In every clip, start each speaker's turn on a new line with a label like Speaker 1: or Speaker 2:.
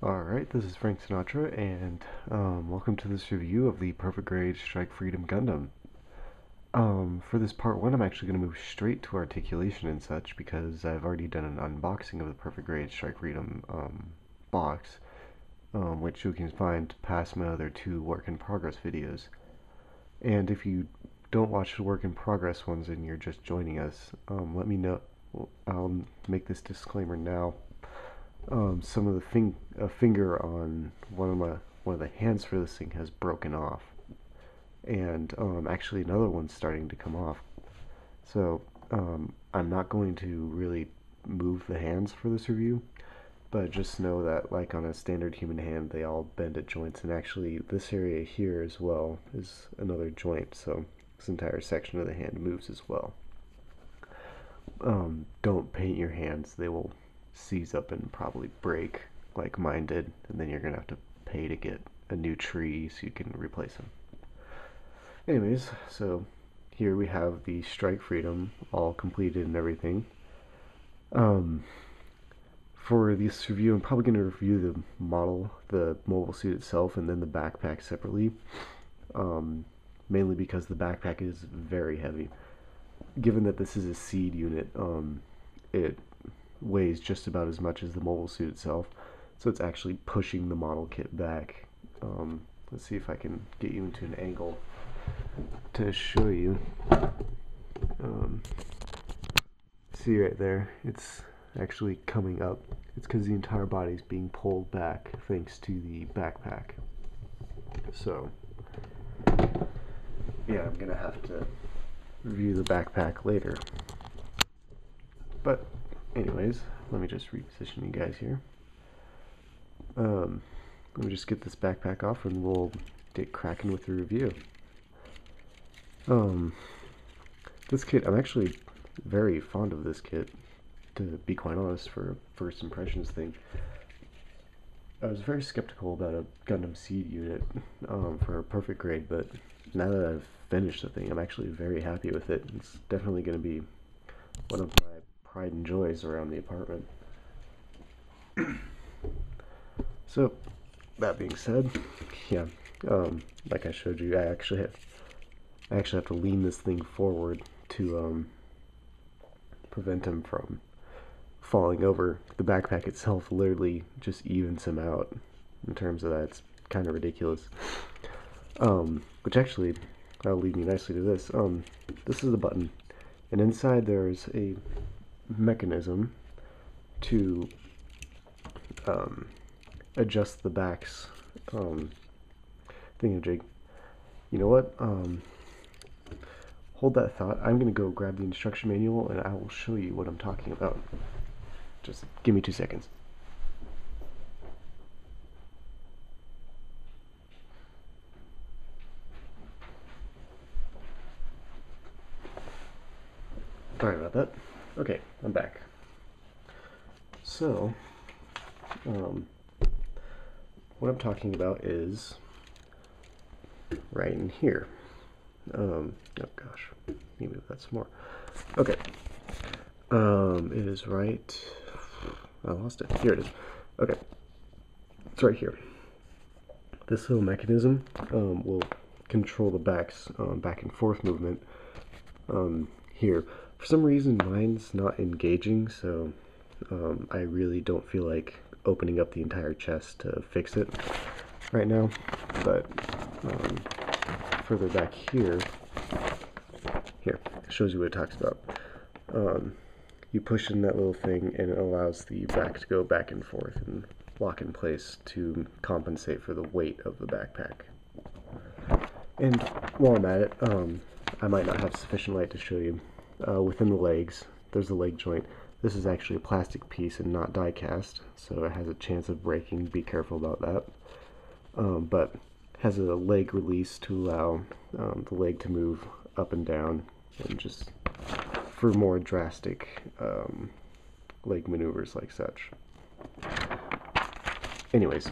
Speaker 1: Alright, this is Frank Sinatra, and welcome to this review of the Perfect Grade Strike Freedom Gundam. For this part 1, I'm actually going to move straight to articulation and such, because I've already done an unboxing of the Perfect Grade Strike Freedom box, which you can find past my other two work-in-progress videos. And if you don't watch the work-in-progress ones and you're just joining us, let me know. I'll make this disclaimer now. Some of the a finger on one of the hands for this thing has broken off, and actually another one's starting to come off. So I'm not going to really move the hands for this review, but just know that like on a standard human hand, they all bend at joints, and actually this area here as well is another joint, so this entire section of the hand moves as well. Don't paint your hands; they will seize up and probably break like mine did, and then you're gonna have to pay to get a new tree so you can replace them. Anyways, so here we have the Strike Freedom all completed and everything. For this review, I'm probably going to review the model, the mobile suit itself, and then the backpack separately, mainly because the backpack is very heavy. Given that this is a seed unit, it weighs just about as much as the mobile suit itself, so it's actually pushing the model kit back. Let's see if I can get you into an angle to show you. See right there, it's actually coming up. It's because the entire body is being pulled back thanks to the backpack. So yeah, I'm gonna have to review the backpack later. But anyways, let me just reposition you guys here. Let me just get this backpack off and we'll get cracking with the review. This kit, I'm actually very fond of this kit, to be quite honest, for a first impressions thing. I was very skeptical about a Gundam Seed unit for a perfect grade, but now that I've finished the thing, I'm actually very happy with it. It's definitely going to be one of my pride and joys around the apartment. So, that being said, yeah, like I showed you, I actually have to lean this thing forward to prevent him from falling over. The backpack itself literally just evens him out in terms of that. It's kind of ridiculous. Which actually, that'll lead me nicely to this. This is the button, and inside there's a mechanism to adjust the back's thingamajig. You know what? Hold that thought. I'm going to go grab the instruction manual and I will show you what I'm talking about. Just give me 2 seconds. Sorry about that. Okay, I'm back. So, what I'm talking about is right in here. Oh gosh, let me move that some more. Okay. It is right. I lost it. Here it is. Okay. It's right here. This little mechanism will control the back's back and forth movement here. For some reason, mine's not engaging, so I really don't feel like opening up the entire chest to fix it right now. But further back here, it shows you what it talks about. You push in that little thing and it allows the back to go back and forth and lock in place to compensate for the weight of the backpack. And while I'm at it, I might not have sufficient light to show you. Within the legs, there's a leg joint. This is actually a plastic piece and not die cast, so it has a chance of breaking. Be careful about that. But has a leg release to allow the leg to move up and down, and just for more drastic leg maneuvers like such. Anyways,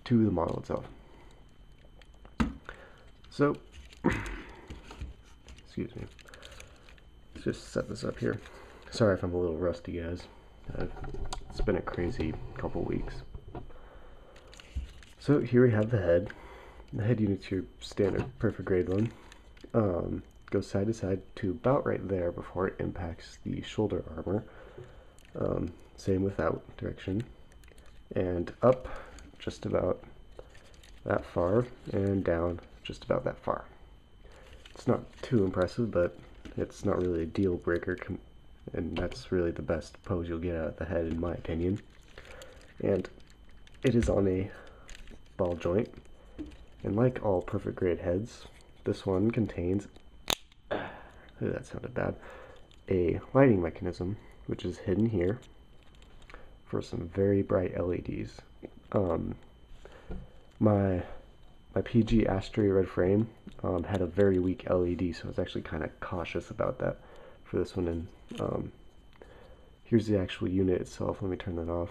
Speaker 1: to the model itself. So, excuse me. Let's just set this up here. Sorry if I'm a little rusty, guys. It's been a crazy couple weeks. So here we have the head. The head unit's your standard perfect grade one. Goes side to side to about right there before it impacts the shoulder armor. Same without direction. And up just about that far, and down just about that far. It's not too impressive, but it's not really a deal breaker, and that's really the best pose you'll get out of the head in my opinion. And it is on a ball joint, and like all perfect grade heads, this one contains, that sounded bad, a lighting mechanism which is hidden here for some very bright LEDs. My PG Asteroid Red frame had a very weak LED, so I was actually kind of cautious about that for this one. And here's the actual unit itself. Let me turn that off.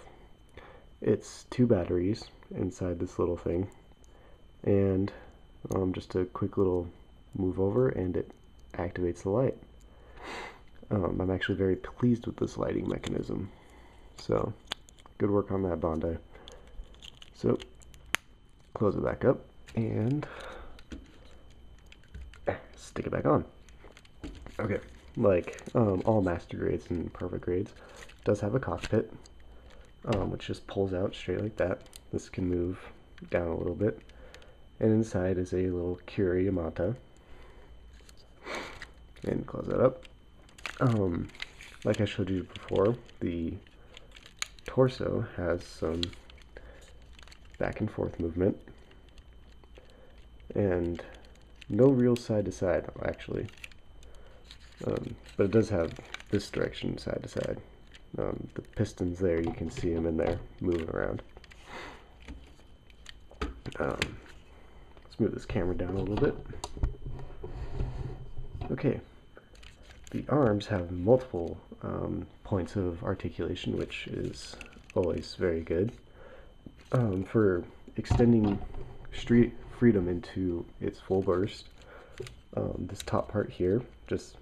Speaker 1: It's 2 batteries inside this little thing, and just a quick little move over and it activates the light. I'm actually very pleased with this lighting mechanism, so good work on that, Bondi. So close it back up and stick it back on. Okay, like all master grades and perfect grades, it does have a cockpit, which just pulls out straight like that. This can move down a little bit, and inside is a little Curie Yamata. And close that up. Like I showed you before, the torso has some back and forth movement, and no real side to side actually, but it does have this direction side to side. The pistons there, you can see them in there moving around. Let's move this camera down a little bit. Okay, the arms have multiple points of articulation, which is always very good for extending street freedom into its full burst. This top part here just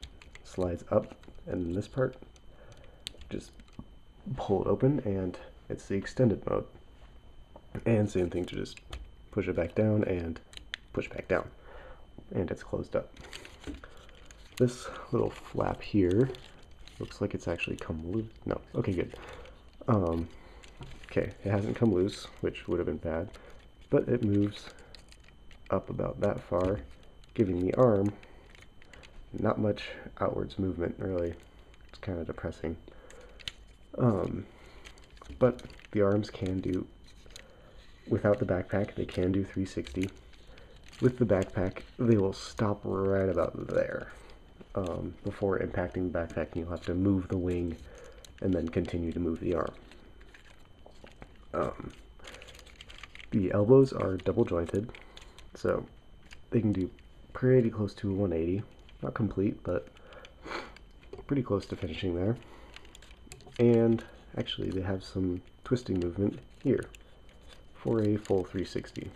Speaker 1: slides up, and this part just pull it open, and it's the extended mode. And same thing to just push it back down and push back down, and it's closed up. This little flap here looks like it's actually come loose. No, okay, good. Okay, it hasn't come loose, which would have been bad, but it moves up about that far, giving the arm not much outwards movement, really. It's kind of depressing. But the arms can do, without the backpack, they can do 360. With the backpack, they will stop right about there. Before impacting the backpack, and you'll have to move the wing and then continue to move the arm. The elbows are double jointed, so they can do pretty close to 180. Not complete, but pretty close to finishing there. And actually they have some twisting movement here for a full 360.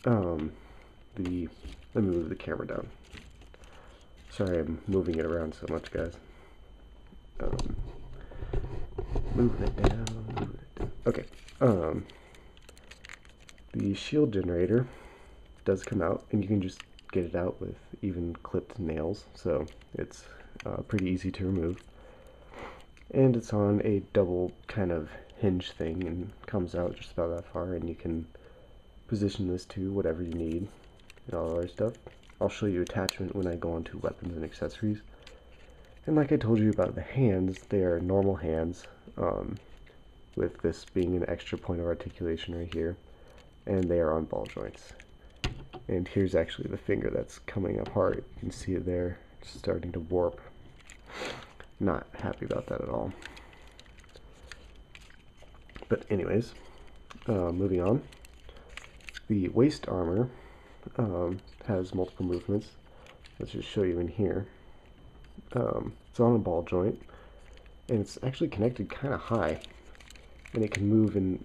Speaker 1: Let me move the camera down. Sorry, I'm moving it around so much, guys. Moving it down, moving it down. Okay. The shield generator does come out, and you can just get it out with even clipped nails, so it's pretty easy to remove. And it's on a double kind of hinge thing and comes out just about that far, and you can position this to whatever you need and all that other stuff. I'll show you attachment when I go on to weapons and accessories. And like I told you about the hands, they are normal hands, with this being an extra point of articulation right here, and they are on ball joints. And here's actually the finger that's coming apart. You can see it there, it's starting to warp. Not happy about that at all. But anyways, moving on. The waist armor has multiple movements. Let's just show you in here. It's on a ball joint, and it's actually connected kind of high, and it can move in.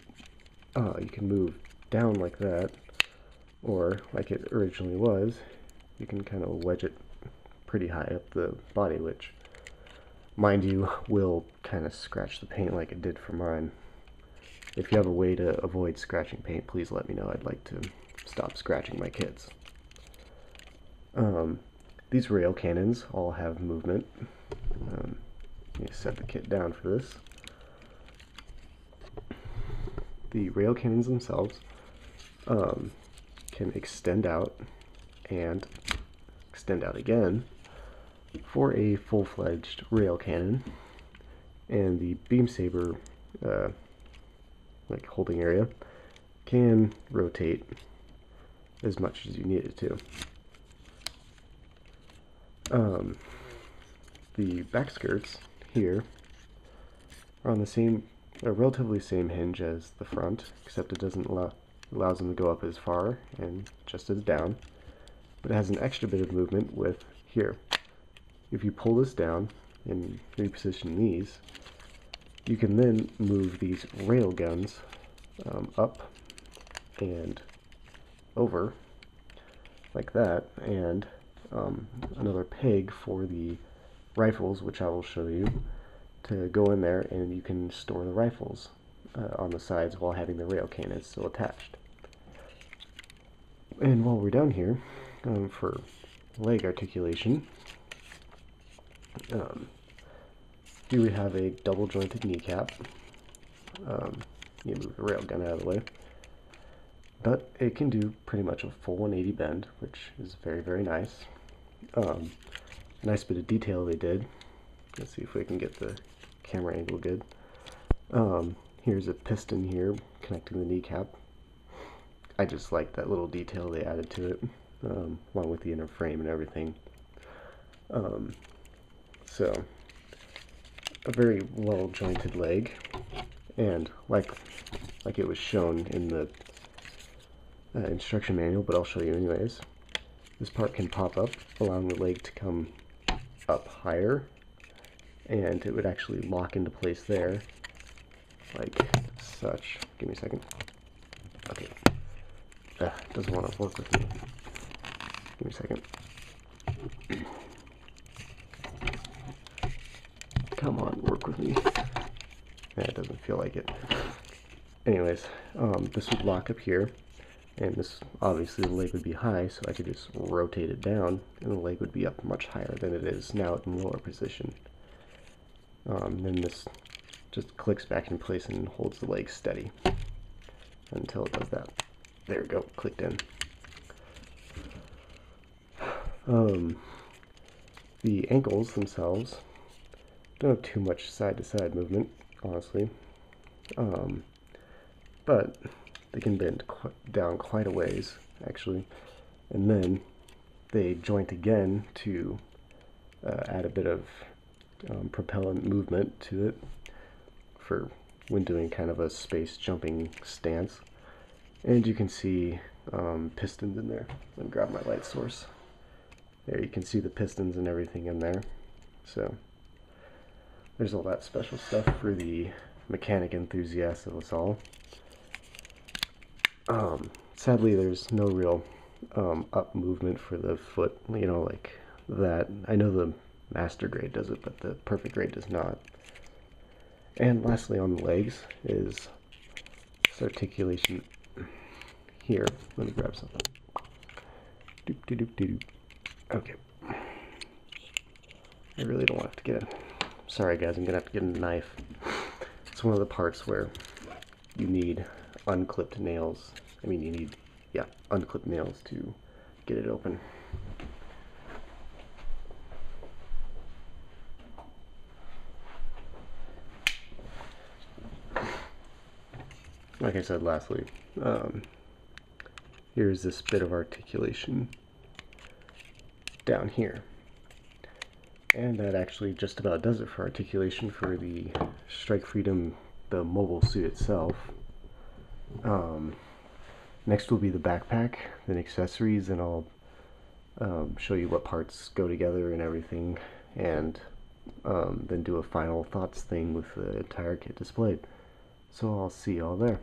Speaker 1: You can move down like that, or like it originally was, you can kind of wedge it pretty high up the body, which, mind you, will kind of scratch the paint like it did for mine. if you have a way to avoid scratching paint, please let me know. I'd like to stop scratching my kids. These rail cannons all have movement. Let me set the kit down for this. The rail cannons themselves can extend out and extend out again for a full-fledged rail cannon, and the beam saber like holding area can rotate as much as you need it to. The back skirts here are on the same, relatively same hinge as the front, except it doesn't allows them to go up as far and just as down, but it has an extra bit of movement with here. If you pull this down and reposition these, you can then move these rail guns up and over like that, and another peg for the rifles, which I will show you, to go in there, and you can store the rifles on the sides while having the rail cannon still attached. And while we're down here, for leg articulation, here we have a double jointed kneecap. You move the rail gun out of the way, but it can do pretty much a full 180 bend, which is very, very nice. A nice bit of detail they did. Let's see if we can get the camera angle good. Here's a piston here connecting the kneecap. I just like that little detail they added to it, along with the inner frame and everything. So, a very well jointed leg, and like it was shown in the instruction manual, but I'll show you anyways. This part can pop up, allowing the leg to come up higher, and it would actually lock into place there, like such. Give me a second. Okay. Doesn't want to work with me. Give me a second. Come on, work with me. Yeah, it doesn't feel like it. Anyways, this would lock up here, and this, obviously the leg would be high, so I could just rotate it down, and the leg would be up much higher than it is now in lower position. Then this just clicks back in place and holds the leg steady until it does that. There we go, clicked in. The ankles themselves don't have too much side-to-side movement, honestly, but they can bend down quite a ways, actually, and then they joint again to add a bit of propellant movement to it for when doing kind of a space jumping stance. And you can see pistons in there. Let me grab my light source. There, you can see the pistons and everything in there. So there's all that special stuff for the mechanic enthusiasts of us all. Sadly, there's no real up movement for the foot, you know, like that. I know the master grade does it, but the perfect grade does not. And lastly, on the legs is this articulation here. Let me grab something. Doop, doop, doop, doop. Okay. I really don't want to get it. Sorry guys, I'm gonna have to get a knife. It's one of the parts where you need unclipped nails. I mean, you need, yeah, unclipped nails to get it open. Like I said, lastly, here's this bit of articulation down here. And that actually just about does it for articulation for the Strike Freedom, the mobile suit itself. Next will be the backpack, then accessories, and I'll show you what parts go together and everything, and then do a final thoughts thing with the entire kit displayed. So I'll see y'all there.